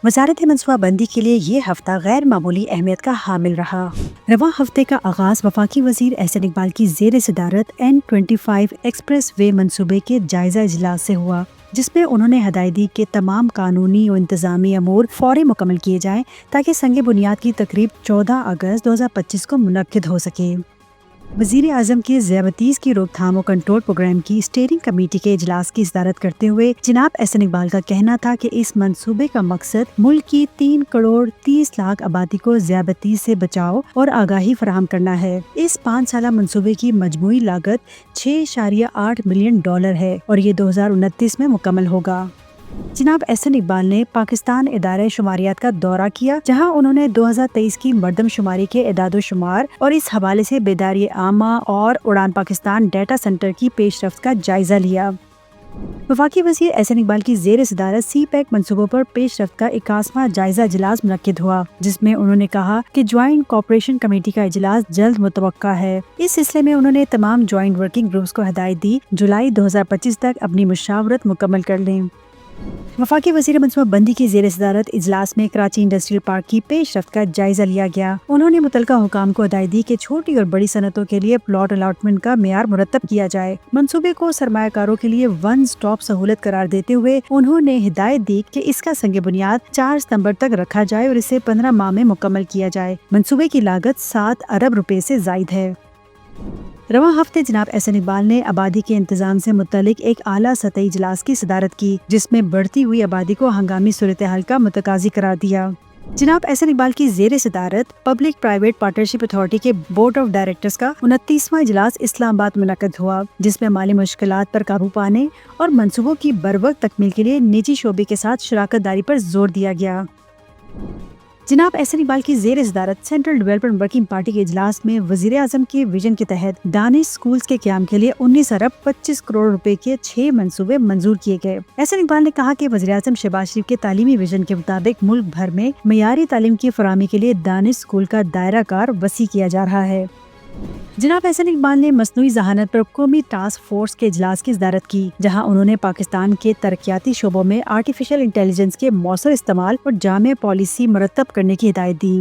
وزارت منصوبہ بندی کے لیے یہ ہفتہ غیر معمولی اہمیت کا حامل رہا۔ رواں ہفتے کا آغاز وفاقی وزیر احسن اقبال کی زیر صدارت N25 ایکسپریس وے منصوبے کے جائزہ اجلاس سے ہوا، جس میں انہوں نے ہدایت دی کہ تمام قانونی و انتظامی امور فوری مکمل کیے جائیں تاکہ سنگ بنیاد کی تقریب 14 اگست 2025 کو منعقد ہو سکے۔ وزیر اعظم کے ذیابیطس کی روک تھام و کنٹرول پروگرام کی اسٹیئرنگ کمیٹی کے اجلاس کی صدارت کرتے ہوئے جناب احسن اقبال کا کہنا تھا کہ اس منصوبے کا مقصد ملک کی 3 کروڑ 30 لاکھ آبادی کو ذیابیطس سے بچاؤ اور آگاہی فراہم کرنا ہے۔ اس 5 سالہ منصوبے کی مجموعی لاگت $6.8 ملین ہے اور یہ 2029 میں مکمل ہوگا۔ جناب احسن اقبال نے پاکستان ادارہ شماریات کا دورہ کیا، جہاں انہوں نے 2023 کی مردم شماری کے اعداد و شمار اور اس حوالے سے بیداری عامہ اور اڑان پاکستان ڈیٹا سینٹر کی پیش رفت کا جائزہ لیا۔ وفاقی وزیر احسن اقبال کی زیر صدارت سی پیک منصوبوں پر پیش رفت کا 81واں جائزہ اجلاس منعقد ہوا، جس میں انہوں نے کہا کہ جوائنٹ کوآپریشن کمیٹی کا اجلاس جلد متوقع ہے۔ اس سلسلے میں انہوں نے تمام جوائنٹ ورکنگ گروپس کو ہدایت دی جولائی 2025 تک اپنی مشاورت مکمل کر لیں۔ وفاقی وزیر منصوبہ بندی کی زیر صدارت اجلاس میں کراچی انڈسٹریل پارک کی پیش رفت کا جائزہ لیا گیا۔ انہوں نے متعلقہ حکام کو ہدایت دی کہ چھوٹی اور بڑی صنعتوں کے لیے پلاٹ الاٹمنٹ کا معیار مرتب کیا جائے۔ منصوبے کو سرمایہ کاروں کے لیے ون سٹاپ سہولت قرار دیتے ہوئے انہوں نے ہدایت دی کہ اس کا سنگ بنیاد 4 ستمبر تک رکھا جائے اور اسے 15 ماہ میں مکمل کیا جائے۔ منصوبے کی لاگت 7 ارب روپے سے زائد ہے۔ رواں ہفتے جناب احسن اقبال نے آبادی کے انتظام سے متعلق ایک اعلیٰ سطحی اجلاس کی صدارت کی، جس میں بڑھتی ہوئی آبادی کو ہنگامی صورتحال کا متقاضی قرار دیا۔ جناب احسن اقبال کی زیر صدارت پبلک پرائیویٹ پارٹنرشپ اتھارٹی کے بورڈ آف ڈائریکٹرز کا 29واں اجلاس اسلام آباد منعقد ہوا، جس میں مالی مشکلات پر قابو پانے اور منصوبوں کی بروقت تکمیل کے لیے نجی شعبے کے ساتھ شراکت داری پر زور دیا گیا۔ جناب احسن اقبال کی زیر صدارت سینٹرل ڈیولپمنٹ ورکنگ پارٹی کے اجلاس میں وزیر اعظم کے ویژن کے تحت دانش اسکولز کے قیام کے لیے 19 ارب 25 کروڑ روپے کے 6 منصوبے منظور کیے گئے۔ احسن اقبال نے کہا کہ وزیر اعظم شہباز شریف کے تعلیمی ویژن کے مطابق ملک بھر میں معیاری تعلیم کی فراہمی کے لیے دانش اسکول کا دائرہ کار وسیع کیا جا رہا ہے۔ جناب احسن اقبال نے مصنوعی ذہانت پر قومی ٹاسک فورس کے اجلاس کی صدارت کی، جہاں انہوں نے پاکستان کے ترقیاتی شعبوں میں آرٹیفیشل انٹیلیجنس کے مؤثر استعمال اور جامع پالیسی مرتب کرنے کی ہدایت دی۔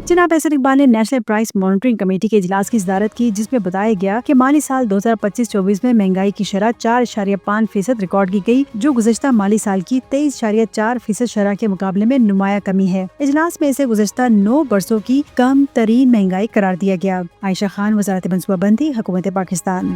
جناب احسن اقبال نے نیشنل پرائس مانیٹرنگ کمیٹی کے اجلاس کی صدارت کی، جس میں بتایا گیا کہ مالی سال 2025-24 میں مہنگائی کی شرح 4.5% ریکارڈ کی گئی، جو گزشتہ مالی سال کی 23.4% شرح کے مقابلے میں نمایاں کمی ہے۔ اجلاس میں اسے گزشتہ 9 برسوں کی کم ترین مہنگائی قرار دیا گیا۔ عائشہ خان، وزارت منصوبہ بندی، حکومت پاکستان۔